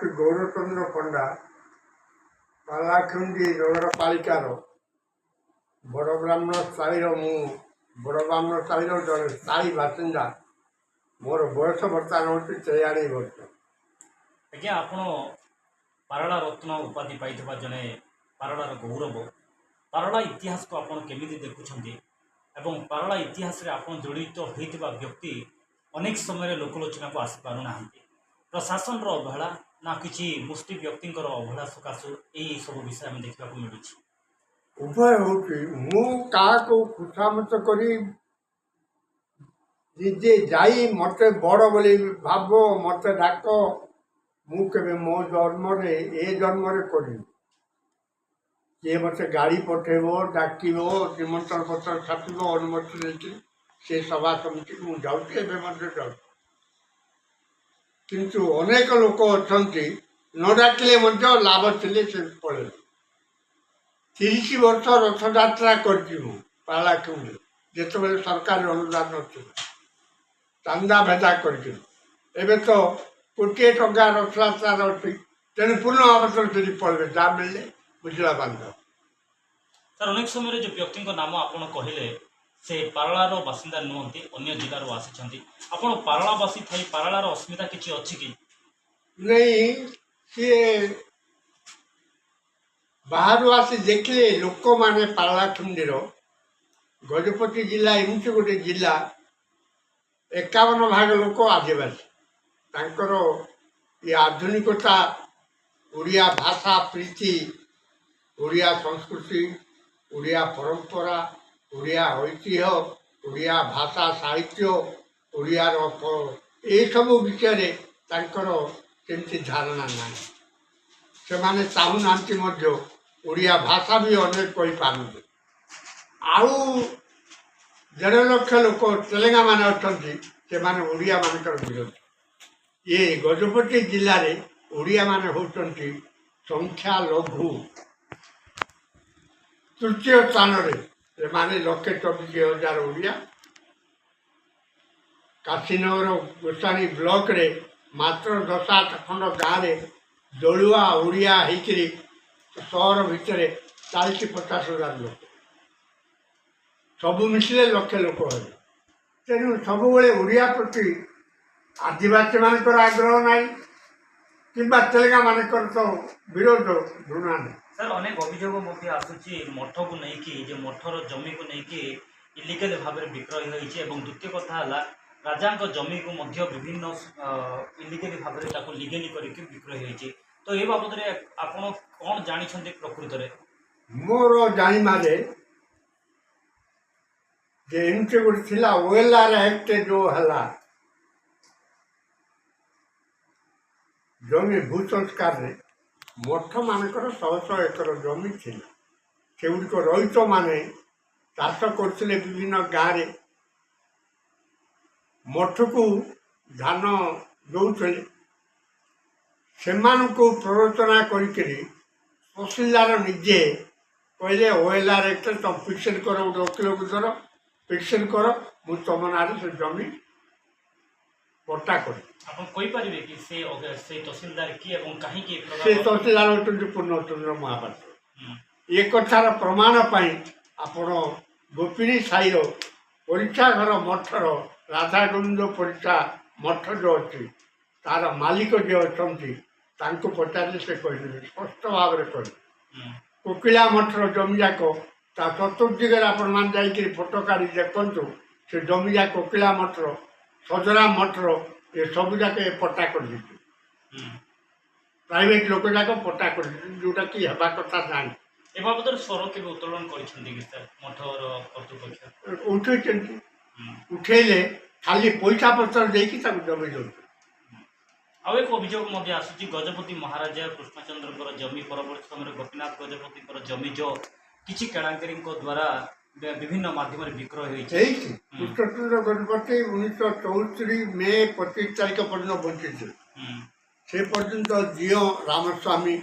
ଶ୍ରୀ ଗୌରଚନ୍ଦ୍ର ପଣ୍ଡା ପାଲାଖୁଣ୍ଡି ନଗରପାଳିକାର ବଡ଼ ବ୍ରାହ୍ମଣ ସ୍ଥାୟୀର ମୁଁ ବଡ଼ ବ୍ରାହ୍ମଣ ସ୍ଥାୟୀର ଜଣେ ସ୍ଥାୟୀ ବାସିନ୍ଦା। ମୋର ବୟସ ବର୍ତ୍ତମାନ ହେଉଛି 43 ବର୍ଷ। ଆଜ୍ଞା, ଆପଣ ପାରଳା ରତ୍ନ ଉପାଧି ପାଇଥିବା ଜଣେ ପାରଳାର ଗୌରବ। ପାରଳା ଇତିହାସକୁ ଆପଣ କେମିତି ଦେଖୁଛନ୍ତି ଏବଂ ପାରଳା ଇତିହାସରେ ଆପଣ ଜଡ଼ିତ ହୋଇଥିବା ବ୍ୟକ୍ତି ଅନେକ ସମୟରେ ଲୋକଲୋଚନାକୁ ଆସିପାରୁନାହାନ୍ତି। ପ୍ରଶାସନର ଅବହେଳା ନା କିଛି ମୁଷ୍ଟି ବ୍ୟକ୍ତିଙ୍କର ଅବହେଳା ସକାଶୁ ଏହିସବୁ ବିଷୟ ଆମେ ଦେଖିବାକୁ ମିଳୁଛି। ଉଭୟ ହେଉଛି। ମୁଁ କାହାକୁ ଖୁସାମତ କରି ନିଜେ ଯାଇ ମୋତେ ବଡ଼ ବୋଲି ଭାବ, ମୋତେ ଡାକ, ମୁଁ କେବେ ମୋ ଜନ୍ମରେ ଜନ୍ମରେ କରିବି। କିଏ ମୋତେ ଗାଡ଼ି ପଠାଇବ, ଡାକିବ, ନିମନ୍ତ୍ରଣ ପତ୍ର ଛାପିବ, ଅନୁମତି ନେଇକି ସେ ସଭା ସମିତିକୁ ମୁଁ ଯାଉଛି, ଏବେ ମଧ୍ୟ ଯାଉଛି। କିନ୍ତୁ ଅନେକ ଲୋକ ଅଛନ୍ତି ନ ଡାକିଲେ ମଧ୍ୟ ଲାଭ ଥିଲେ ସେ ପଳେଇବେ। 30 ବର୍ଷ ରଥଯାତ୍ରା କରିଛି ମୁଁ ପାଲାଖୁଣ୍ଡିରେ, ଯେତେବେଳେ ସରକାରୀ ଅନୁଦାନ ନଥିଲା, ଚାନ୍ଦା ଭେଦା କରିଛି। ଏବେ ତ କୋଟିଏ ଟଙ୍କା ରଥଯାତ୍ରାର ଅଛି, ତେଣୁ ପୂର୍ଣ୍ଣ ଭାବରେ ଯଦି ପଳେଇବେ ଯାହା ମିଳିଲେ ବୁଝିଲା ବାନ୍ଧ। ସାର୍, ଅନେକ ସମୟରେ ଯେଉଁ ବ୍ୟକ୍ତିଙ୍କ ନାମ ଆପଣ କହିଲେ ସେ ପାରଳାର ବାସିନ୍ଦା ନୁହନ୍ତି, ଅନ୍ୟ ଜିଲ୍ଲାରୁ ଆସିଛନ୍ତି। ଆପଣ ପାରଳାବାସୀ ଥାଇ ପାରଳାର ଅସ୍ମିତା କିଛି ଅଛି କି? ନେଇ ସିଏ ବାହାରୁ ଆସି ଦେଖିଲେ ଲୋକମାନେ ପାଲାଖୁଣ୍ଡିର ଗଜପତି ଜିଲ୍ଲା ଏମିତି ଗୋଟେ ଜିଲ୍ଲା, 51 ଭାଗ ଲୋକ ଆଦିବାସୀ। ତାଙ୍କର ଏ ଆଧୁନିକତା, ଓଡ଼ିଆ ଭାଷା ପ୍ରୀତି, ଓଡ଼ିଆ ସଂସ୍କୃତି, ଓଡ଼ିଆ ପରମ୍ପରା, ଓଡ଼ିଆ ଐତିହ୍ୟ, ଓଡ଼ିଆ ଭାଷା ସାହିତ୍ୟ, ଓଡ଼ିଆର ଏସବୁ ବିଷୟରେ ତାଙ୍କର ସେମିତି ଧାରଣା ନାହିଁ। ସେମାନେ ଚାହୁଁନାହାନ୍ତି ମଧ୍ୟ, ଓଡ଼ିଆ ଭାଷା ବି ଅନେକ କହିପାରନ୍ତି। ଆଉ 1.5 ଲକ୍ଷ ଲୋକ ତେଲେଙ୍ଗାମାନେ ଅଛନ୍ତି, ସେମାନେ ଓଡ଼ିଆମାନଙ୍କର ବିରୋଧୀ। ଏ ଗଜପତି ଜିଲ୍ଲାରେ ଓଡ଼ିଆମାନେ ହେଉଛନ୍ତି ସଂଖ୍ୟା ଲଘୁ। ତୃତୀୟ ସ୍ଥାନରେ ସେମାନେ 1,24,000 ଓଡ଼ିଆ। କାଶୀନଗର ଗୋସାଣୀ ବ୍ଲକରେ ମାତ୍ର 7-8 ଖଣ୍ଡ ଗାଁରେ ଦଳୁଆ ଓଡ଼ିଆ ହେଇକିରି ସହର ଭିତରେ 40-50,000 ଲୋକ, ସବୁ ମିଶିଲେ 1,00,000 ଲୋକ ହେବେ। ତେଣୁ ସବୁବେଳେ ଓଡ଼ିଆ ପ୍ରତି ଆଦିବାସୀମାନଙ୍କର ଆଗ୍ରହ ନାହିଁ, କିମ୍ବା ତେଲେଙ୍ଗାମାନଙ୍କର ତ ବିରୋଧ ଘୃଣା ନାହିଁ। ସାର୍, ଅନେକ ଅଭିଯୋଗ ମଧ୍ୟ ଆସୁଛି ମଠକୁ ନେଇକି, ଯେ ମଠର ଜମିକୁ ନେଇକି ଇଲିଗାଲ ଭାବରେ ବିକ୍ରୟ ହୋଇଛି ଏବଂ ଦ୍ୱିତୀୟ କଥା ହେଲା ରାଜାଙ୍କ ଜମିକୁ ମଧ୍ୟ ବିଭିନ୍ନ ଇଲିଗାଲି ଭାବରେ ତାକୁ ଲିଗାଲି କରିକି ବିକ୍ରୟ ହୋଇଛି। ତ ଏ ବାବଦରେ ଆପଣ କ'ଣ ଜାଣିଛନ୍ତି ପ୍ରକୃତରେ? ମୋର ଜାଣିବାରେ ଯେ ଏମିତି ଗୋଟେ ଥିଲା, OLR ଆକ୍ଟ ଯେଉଁ ହେଲା, ଜମି ଭୂ ସଂସ୍କାରରେ ମଠମାନଙ୍କର 100 ଏକର ଜମି ଥିଲା। ସେଗୁଡ଼ିକ ରଇତମାନେ ଚାଷ କରୁଥିଲେ ବିଭିନ୍ନ ଗାଁରେ, ମଠକୁ ଧାନ ଦେଉଥିଲେ। ସେମାନଙ୍କୁ ପ୍ରରୋଚନା କରିକିରି ତହସିଲଦାର ନିଜେ କହିଲେ OLR ଆକ୍ଟରେ ତୁମ ଫିକ୍ସନ୍ କର, ଗୋଟେ ଓକିଲକୁ ଧର, ଫିକ୍ସନ୍ କର, ମୁଁ ତୁମ ନାଁରେ ସେ ଜମି ପଟ୍ଟା କରି। ଆପଣ କହିପାରିବେ କି ସେ ତହସିଲଦାର କିଏ ଏବଂ କାହିଁକି? ସେ ତହସିଲଦାର ହେଉଛନ୍ତି ପୂର୍ଣ୍ଣଚନ୍ଦ୍ର ମହାପାତ୍ର। ଏ କଥାର ପ୍ରମାଣ ପାଇଁ ଆପଣ ଗୋପିନୀ ସାହିର ପରୀକ୍ଷା ଘର ମଠର ରାଧାଗୋବିନ୍ଦ ପରୀକ୍ଷା ମଠ ଯେଉଁ ଅଛି, ତାର ମାଲିକ ଯିଏ ଅଛନ୍ତି ତାଙ୍କୁ ପଚାରିଲେ ସେ କହିଦେବେ, ସ୍ପଷ୍ଟ ଭାବରେ କହିବେ। କୋକିଳା ମଠର ଜମିଯାକ ତା ଚତୁର୍ଦିଗରେ ଆପଣମାନେ ଯାଇକରି ଫଟୋ କାଢ଼ି ଦେଖନ୍ତୁ। ସେ ଜମିଯାକ କୋକିଳା ମଠର, ସଜରା ମଠର, ଏ ସବୁଯାକ ଏ ପଟ୍ଟା କରିଦେଇଛି। ପ୍ରାଇଭେଟ ଲୋକ ଯାକ ପଟ୍ଟା କରିଦେଇଛନ୍ତି, ଯେଉଁଟାକି ହେବା କଥା ନାହିଁ। ଏ ବାବଦରେ ସ୍ୱର କେବେ ଉତ୍ତୋଳନ କରିଛନ୍ତି କି ସାର୍ ମଠର କର୍ତ୍ତୃପକ୍ଷ? ଉଠେଇଛନ୍ତି, ଉଠେଇଲେ ଖାଲି ପଇସା ପତ୍ର ଦେଇକି ତାକୁ ଜମି ଦେଉଛନ୍ତି। ଆଉ ଏକ ଅଭିଯୋଗ ମଧ୍ୟ ଆସୁଛି, ଗଜପତି ମହାରାଜା କୃଷ୍ଣଚନ୍ଦ୍ରଙ୍କର ଜମି ପରବର୍ତ୍ତୀ ସମୟରେ ଗୋପୀନାଥ ଗଜପତିଙ୍କର ଜମି ଯେଉଁ କିଛି କେଳାଙ୍କାରୀଙ୍କ ଦ୍ୱାରା ବିଭିନ୍ନ ମାଧ୍ୟମରେ ବିକ୍ରୟ ହୋଇଛି। କୃଷ୍ଣଚନ୍ଦ୍ର ଗଜପତି 1974 ମେ 25 ତାରିଖ ପର୍ଯ୍ୟନ୍ତ ବଞ୍ଚିଥିଲେ। ସେ ପର୍ଯ୍ୟନ୍ତ ଝିଅ ରାମସ୍ୱାମୀ,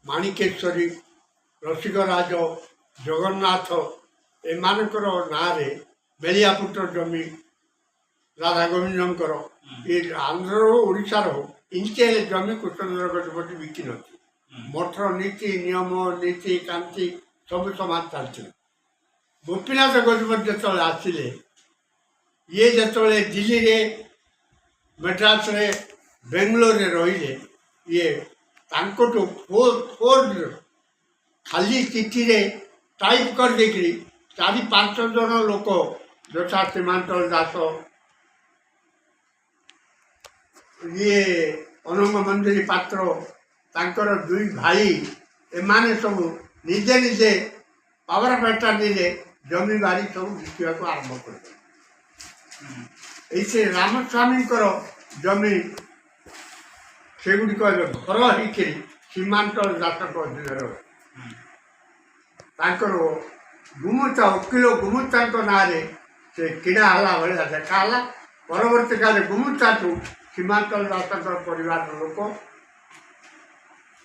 ମାଣିକେଶ୍ୱରୀ, ରସିକରାଜ, ଜଗନ୍ନାଥ ଏମାନଙ୍କର ନାଁରେ ବେଳିଆପୁତ୍ର ଜମି ରାଧାଗୋବିନ୍ଦଙ୍କର, ଏ ଆନ୍ଧ୍ର ହଉ ଓଡ଼ିଶାର ହଉ ଇଞ୍ଚେ ହେଲେ ଜମି କୃଷ୍ଣଚନ୍ଦ୍ର ଗଜପତି ବିକିନଥିଲେ। ମଠର ନୀତି ନିୟମ ନୀତି କାନ୍ତି ସବୁ ସମାନ ଚାଲିଥିଲା। ଗୋପୀନାଥ ଗଜପତି ଯେତେବେଳେ ଆସିଲେ, ଇଏ ଯେତେବେଳେ ଦିଲ୍ଲୀରେ ମେଡ୍ରାସରେ ବେଙ୍ଗଲୋରରେ ରହିଲେ, ଇଏ ତାଙ୍କଠୁ ଫୋର୍ଡ ଖାଲି ଚିଠିରେ ଟାଇପ୍ କରିଦେଇକିରି 4-5 ଜଣ ଲୋକ ଯଥା ସୀମାଞ୍ଚଳ ଦାସ, ଇଏ ଅନଙ୍ଗ ମଞ୍ଜୁରୀ ପାତ୍ର, ତାଙ୍କର 2 ଭାଇ, ଏମାନେ ସବୁ ନିଜେ ନିଜେ ପାୱାର ପ୍ୟାଟର୍ନରେ ଜମି ବାଡ଼ି ସବୁ ବିକିବାକୁ ଆରମ୍ଭ କରିଦେଲେ। ଏଇ ସେ ରାମସ୍ୱାମୀଙ୍କର ଜମି ସେଗୁଡ଼ିକ ଏବେ ଘର ହେଇକିରି ସୀମାଞ୍ଚଳ ଦାସଙ୍କ ଅଧୀନରେ ରହେ। ତାଙ୍କର ଗୁମୁଚା ଓକିଲ ଗୁମୁଚାଙ୍କ ନାଁରେ ସେ କିଣା ହେଲା ଭଳିଆ ଦେଖା ହେଲା। ପରବର୍ତ୍ତୀ କାଳରେ ଗୁମୁଚାଠୁ ସୀମାଞ୍ଚଳ ଦାସଙ୍କର ପରିବାରର ଲୋକ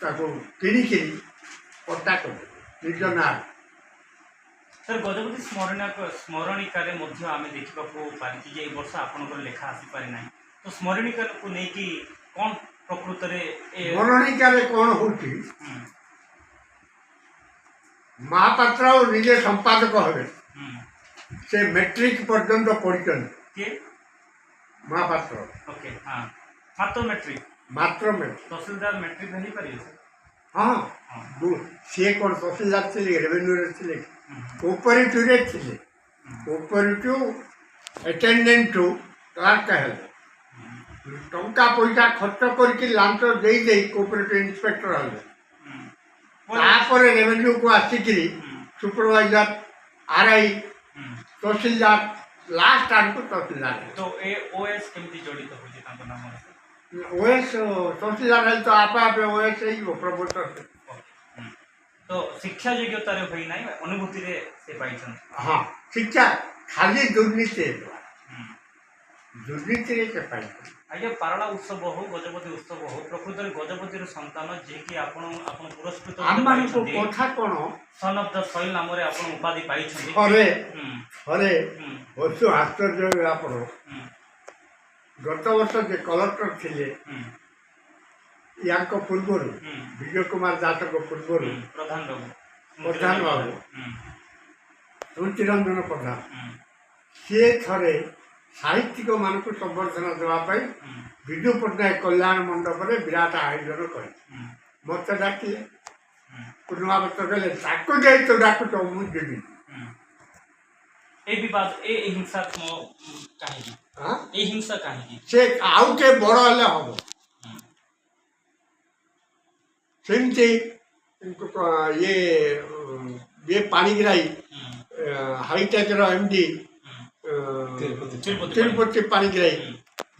ତାକୁ କିଣିକିରି ପଟ୍ଟା କରିଦେଲେ ନିଜ ନାଁରେ। ସାର୍ ଗଜପତି ସ୍ମରଣିକାରେ ମଧ୍ୟ ଆମେ ଦେଖିବାକୁ ପାରିଛୁ ଯେ ଏଇ ବର୍ଷ ଆପଣଙ୍କର ଲେଖା ଆସିପାରି ନାହିଁ। ତ ସ୍ମରଣିକାକୁ ନେଇକି କ'ଣ ପ୍ରକୃତରେ ସ୍ମରଣିକାରେ କ'ଣ ହେଉଛି, ମହାପାତ୍ର ଆଉ ନିଜେ ସମ୍ପାଦକ ହେବେ। ସେ ମେଟ୍ରିକ ପର୍ଯ୍ୟନ୍ତ ପଢ଼ିଛନ୍ତି କିଏ? ମହାପାତ୍ର। ଓକେ, ହଁ, ମାତ୍ର ମେଟ୍ରିକ। ମାତ୍ର ମେଟ୍ରିକ। ତହସିଲଦାର ମେଟ୍ରିକ ହେଇପାରିବେ? ହଁ, ସିଏ କ'ଣ ତହସିଲଦାର ଥିଲେ? ରେଭିନ୍ୟୁରେ ଥିଲେ, କୋପରେଟିଭରେ ଥିଲେ। କୋପରେଟିଭ ଆଟେଣ୍ଡେଣ୍ଟରୁ କ୍ଲାର୍କ ହେଲେ। ଟଙ୍କା ପଇସା ଖର୍ଚ୍ଚ କରିକି ଲାଞ୍ଚ ଦେଇ ଦେଇ କୋପରେଟିଭ ଇନ୍ସପେକ୍ଟର ହେଲେ। ତାପରେ ରେଭିନ୍ୟୁକୁ ଆସିକିରି ସୁପରଭାଇଜର, RI, ତହସିଲଦାର, ଲାଷ୍ଟ ଆଡ଼କୁ ତହସିଲଦାର। ତ ଏ OS କେମିତି ଜଡ଼ିତ ହେଉଛି ତାଙ୍କ ନାମରେ? OS ତହସିଲଦାର ହେଲେ ତ ଆପେ ଆପେ OS ହେଇଯିବ ପ୍ରମୋଟର। ତ ଶିକ୍ଷା ଯୋଗ୍ୟତାରେ ହୋଇନାହିଁ, ଅନୁଭୂତିରେ ସେ ପାଇଛନ୍ତି। ହଁ, ଶିକ୍ଷା ଖାଲି ଦୁର୍ନୀତି ହେଇଥିଲା, ଦୁର୍ନୀତିରେ ସେ ପାଇଛନ୍ତି। ଆଜ୍ଞା, ପାରଳା ଉତ୍ସବ ହଉ, ଗଜପତି ଉତ୍ସବ ହଉ, ପ୍ରକୃତରେ ଗଜପତିର ସନ୍ତାନ ଯିଏକି ଆପଣ ପୁରସ୍କୃତ ଆମମାନଙ୍କୁ କଥା କ'ଣ, ସନ୍ ଅଫ୍ ଦ ସଏଲ୍ ନାମରେ ଆପଣ ଉପାଧି ପାଇଛନ୍ତି। ଥରେ ବହୁତ ଆଶ୍ଚର୍ଯ୍ୟ ହେବେ ଆପଣ। ଗତ ବର୍ଷ ଯେ କଲେକ୍ଟର ଥିଲେ, ୟାଙ୍କ ପୂର୍ବରୁ ବିଜୟ କୁମାର ଦାସଙ୍କ ପୂର୍ବରୁ ପ୍ରଧାନ ବାବୁ ରୁଚିରଞ୍ଜନ ପ୍ରଧାନ, ସିଏ ଥରେ ସାହିତ୍ୟିକମାନଙ୍କୁ ସମ୍ବର୍ଦ୍ଧନା ଦେବା ପାଇଁ ବିଜୁ ପଟ୍ଟନାୟକ କଲ୍ୟାଣ ମଣ୍ଡପରେ ବିରାଟ ଆୟୋଜନ କଲେ। ମୋତେ ଡାକିଲେ, ପୂର୍ଣ୍ଣମାବତ କଲେ, ତାକୁ ଯେହେତୁ ଡାକୁଛ ମୁଁ ଯିବି। ଏ ବିବାଦ, ଏ ହିଂସା କାହିଁକି? ଏ ହିଂସା କାହିଁକି? ସେ ଆଉ ଟିକେ ବଡ଼ ହେଲେ ହବ। ସେମିତି ଇଏ ପାଣିଗ୍ରାହୀ ହାଇଟେକ୍ର MD ତିରୁପତି ପାଣିଗ୍ରାହୀ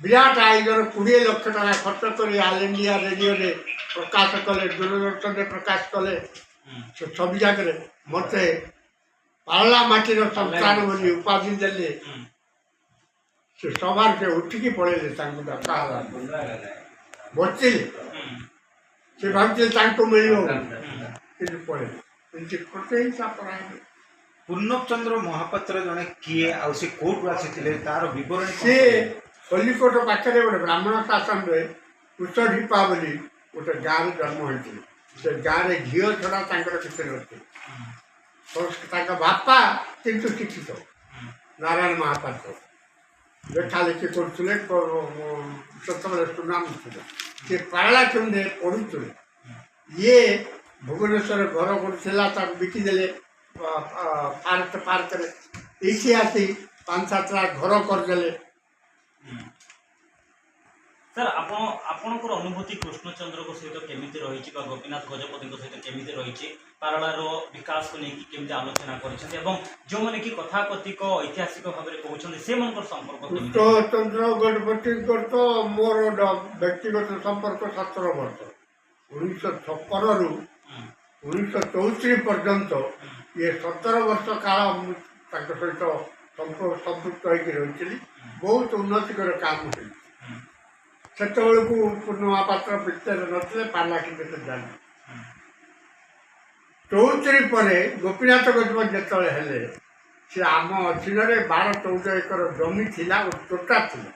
ବିରାଟ ଆୟୋଜନ 20 ଲକ୍ଷ ଟଙ୍କା ଖର୍ଚ୍ଚ କରି ଅଲ୍ ଇଣ୍ଡିଆ ରେଡ଼ିଓରେ ପ୍ରକାଶ କଲେ, ଦୂରଦର୍ଶନରେ ପ୍ରକାଶ କଲେ। ସବୁ ଜାଗାରେ ମୋତେ ପାରଳା ମାଟିର ସନ୍ତାନ ବୋଲି ଉପାଧି ଦେଲେ। ସେ ସଭାରେ ସେ ଉଠିକି ପଳେଇଲେ, ତାଙ୍କୁ ଡକା ହେଲା, ବସିଲେ। ସେ ଭାବିଥିଲେ ତାଙ୍କୁ ମିଳିବ, କିନ୍ତୁ ପଳେଇଲେ। ଏମିତି ଗୋଟେ ପୂର୍ଣ୍ଣଚନ୍ଦ୍ର ମହାପାତ୍ର ଜଣେ କିଏ, ଆଉ ସେ କୋଉଠୁ ଆସିଥିଲେ, ତାର ବିବରଣୀ? ସେ କଲିକୋଟ ପାଖରେ ଗୋଟେ ବ୍ରାହ୍ମଣ ଶାସନରେ କୁଶଢିପା ବୋଲି ଗୋଟେ ଗାଁରେ ଜନ୍ମ ହୋଇଥିଲେ। ସେ ଗାଁରେ ଝିଅ ଛଡ଼ା ତାଙ୍କର କିଛି ନଥିଲେ। ତାଙ୍କ ବାପା କିନ୍ତୁ ଶିକ୍ଷିତ, ନାରାୟଣ ମହାପାତ୍ର, ଲେଖାଲେଖି କରୁଥିଲେ, ସେତେବେଳେ ସୁନାମ ଥିଲେ। ସେ ପାରଳା କେନ୍ଦ୍ରରେ ପଢ଼ୁଥିଲେ। ଇଏ ଭୁବନେଶ୍ୱରରେ ଘର କରୁଥିଲା, ତାକୁ ବିକିଦେଲେ ପାର୍କରେ। ଏଇଠି ଆସି 5-7ଟା ଘର କରିଦେଲେ। ସାର୍, ଆପଣଙ୍କର ଅନୁଭୂତି କୃଷ୍ଣଚନ୍ଦ୍ରଙ୍କ ସହିତ କେମିତି ରହିଛି ବା ଗୋପୀନାଥ ଗଜପତିଙ୍କ ସହିତ କେମିତି ରହିଛି? ପାରଳାର ବିକାଶକୁ ନେଇକି କେମିତି ଆଲୋଚନା କରିଛନ୍ତି ଏବଂ ଯେଉଁମାନେ କି କଥାକଥିକ ଐତିହାସିକ ଭାବରେ କହୁଛନ୍ତି ସେମାନଙ୍କର ସମ୍ପର୍କ? କୃଷ୍ଣଚନ୍ଦ୍ର ଗଜପତିଙ୍କର ତ ମୋର ବ୍ୟକ୍ତିଗତ ସମ୍ପର୍କ 17 ବର୍ଷ। 1956ରୁ 1964 ପର୍ଯ୍ୟନ୍ତ ଇଏ 17 ବର୍ଷ କାଳ ମୁଁ ତାଙ୍କ ସହିତ ସମ୍ପୃକ୍ତ ହୋଇକି ରହିଥିଲି। ବହୁତ ଉନ୍ନତିକର କାମ ହୋଇଛି। ସେତେବେଳକୁ ପୂର୍ଣ୍ଣ ମହାପାତ୍ର ଭିତରେ ନଥିଲେ, ପାଲା କିନ୍ତୁ ଜାଣି। 74 ପରେ ଗୋପୀନାଥ ଗଜପତି ଯେତେବେଳେ ହେଲେ, ସେ ଆମ ଅଧୀନରେ 12-14 ଏକର ଜମି ଥିଲା, ତୋଟା ଥିଲା।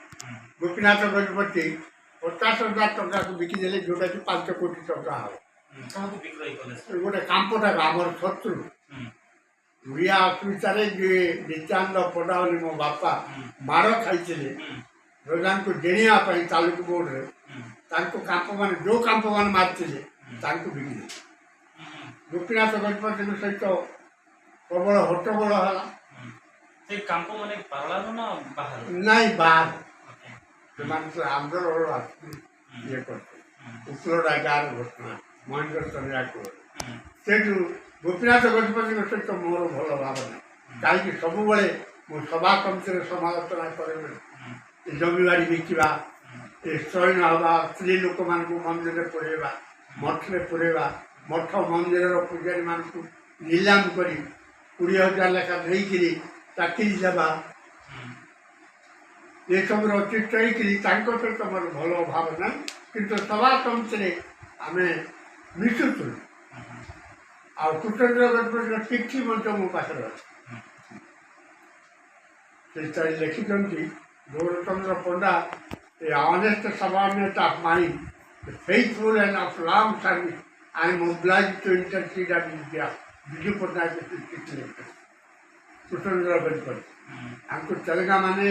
ଗୋପୀନାଥ ଗଜପତି 50,000 ଟଙ୍କାକୁ ବିକିଦେଲେ ଯେଉଁଟାକି 5 କୋଟି ଟଙ୍କା ହେବ। କାହାକୁ ବିକ୍ରୟ କଲେ ସାର୍? ଗୋଟେ କାମଟା ଆମର ଶତ୍ରୁ ହୁଁ, ଓଡ଼ିଆ ଅସୁବିଧାରେ ଯିଏ ନିତ୍ୟାନନ୍ଦ ପଣ୍ଡା ବୋଲି ମୋ ବାପା ମାଡ଼ ଖାଇଥିଲେ ହୁଁ, ରୋଜାଙ୍କୁ ଡେଣିବା ପାଇଁ ତାଲୁକୁ ବୋର୍ଡ଼ରେ, ହୁଁ, ତାଙ୍କୁ କାମ୍ପମାନେ ଯେଉଁ କାମ୍ପମାନେ ମାରିଥିଲେ ତାଙ୍କୁ ବିକିଦେଲେ। ହୁଁ, ଗୋପୀନାଥ ଗଜପତିଙ୍କ ସହିତ ପ୍ରବଳ ହଟ୍ଟଗୋଳ ହେଲା। ହୁଁ। ସେ କାମ୍ପ ମାନେ ପାରଳାରୁ ନା ବାହାରୁ? ନାଇଁ ବାହାର ଓକେ। ସେମାନେ ତ ଆନ୍ଦୋଳନ ଆସିକି ଇଏ କରିଥିଲେ। ଉପଲୋଡ଼ା ଗାଁର ଘଟଣା ମହେନ୍ଦ୍ର ଚନ୍ଦ୍ରାକୁ ହୁଁ, ସେଠୁ ଗୋପୀନାଥ ଗଜପତିଙ୍କ ସହିତ ମୋର ଭଲ ଭାବନା, କାହିଁକି ସବୁବେଳେ ମୁଁ ସଭା ସମିତିରେ ସମାଲୋଚନା କରେ। ଏ ଜମିବାଡ଼ି ବିକିବା, ଏ ସ୍ତ୍ରୈଣ ହେବା, ସ୍ତ୍ରୀ ଲୋକମାନଙ୍କୁ ମନ୍ଦିରରେ ପୁରେଇବା, ମଠରେ ପୁରେଇବା, ମଠ ମନ୍ଦିରର ପୂଜାରୀମାନଙ୍କୁ ନିଲାମ କରି 20,000 ଲେଖା ନେଇକିରି ଚାକିରି ଦେବା, ଏସବୁର ଅତିଷ୍ଠ ହେଇକିରି ତାଙ୍କ ସହିତ ମୋର ଭଲ ଭାବ ନାହିଁ। କିନ୍ତୁ ସଭା ସମିତିରେ ଆମେ ମିଶୁଥିଲୁ। ଆଉ କୃଷ୍ଣେନ୍ଦ୍ର ଗଜପତିର ଚିଠି ମଧ୍ୟ ମୋ ପାଖରେ ଅଛି। ସେ ଲେଖିଛନ୍ତି, ଗୌରଚନ୍ଦ୍ର ପଣ୍ଡା ଏ honest subordinate of mine, the faithful and of long service, I am obliged to intercede on his behalf. Biju Patnaik ଚିଠି ଲେଖିଛନ୍ତି କୃଷ୍ଣେନ୍ଦ୍ର ଗଜପତି। ଆଙ୍କୁ ତେଲେଙ୍ଗା ମାନେ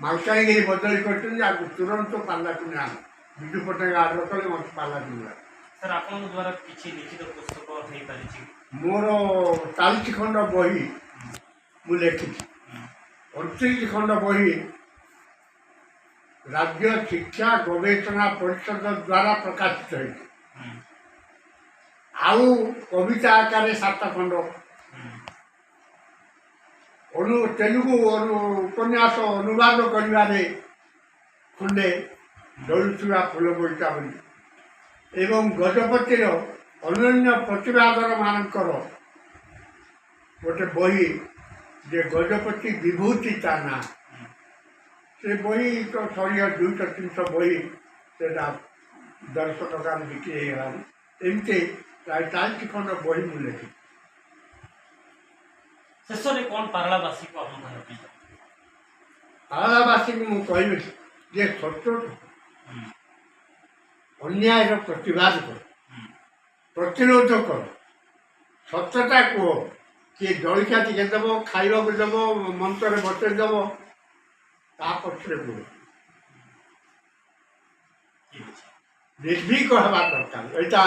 ମାଲକାନଗିରି ବଦଳି କରିଛନ୍ତି, ଆଙ୍କୁ ତୁରନ୍ତ ପାର୍ଲାକୁ ନିଆ ବିଜୁ ପଟ୍ଟନାୟକ ଆଗ୍ରହ କଲେ ମୋତେ ପାର୍ଲାକୁ ନିଆ। ସାର୍ ଆପଣଙ୍କ ଦ୍ୱାରା କିଛି ଲିଖିତ ପୁସ୍ତକ ହେଇପାରିଛି? ମୋର 40 ଖଣ୍ଡ ବହି ମୁଁ ଲେଖିଛି। 29 ଖଣ୍ଡ ବହି ରାଜ୍ୟ ଶିକ୍ଷା ଗବେଷଣା ପରିଷଦ ଦ୍ୱାରା ପ୍ରକାଶିତ ହେଇଛି। ଆଉ କବିତା ଆକାରରେ 7 ଖଣ୍ଡ, ତେଲୁଗୁ ଉପନ୍ୟାସ ଅନୁବାଦ କରିବାରେ ଖଣ୍ଡେ ଦଳୁଥିବା ଫୁଲ ବଗିଚା ବୋଲି, ଏବଂ ଗଜପତିର ଅନନ୍ୟ ପ୍ରତିଭାଧର ମାନଙ୍କର ଗୋଟେ ବହି ଯେ ଗଜପତି ବିଭୂତି ତା ନାଁ। ସେ ବହି ତ 200-300 ବହି ସେଟା 100 ଟଙ୍କାରେ ବିକ୍ରି ହେଇଗଲାଣି। ଏମିତି ପ୍ରାୟ 40 ଖଣ୍ଡ ବହି ମୁଁ ଲେଖିଛି। ଶେଷରେ କ'ଣ ପାରଳାବାସୀକୁ ଆପଣ କହିବା ପାଇଁ ଚାହୁଁଛନ୍ତି? ପାରଳାବାସୀଙ୍କୁ ମୁଁ କହିବି ଯେ ସତ୍ୟ ଅନ୍ୟାୟର ପ୍ରତିବାଦ କର, ପ୍ରତିରୋଧ କର, ସତ୍ୟତା କୁହ। କିଏ ଜଳଖିଆ ଟିକେ ଦେବ, ଖାଇବାକୁ ଦେବ, ମଞ୍ଚରେ ବସେଇ ଦେବ, ତା ପଛରେ କୁହ। ନିର୍ଭୀକ ହେବା ଦରକାର। ଏଇଟା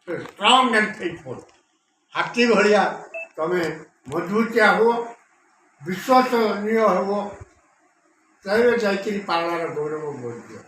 ଷ୍ଟ୍ରଙ୍ଗ ଆଣ୍ଡ ଫେଥଫୁଲ୍। ହାତୀ ଭଳିଆ ତମେ ମଜବୁତିଆ ହୁଅ, ବିଶ୍ୱସନୀୟ ହୁଅ, ତେବେ ଯାଇକିରି ପାରଳାର ଗୌରବ ବଢ଼ିବ।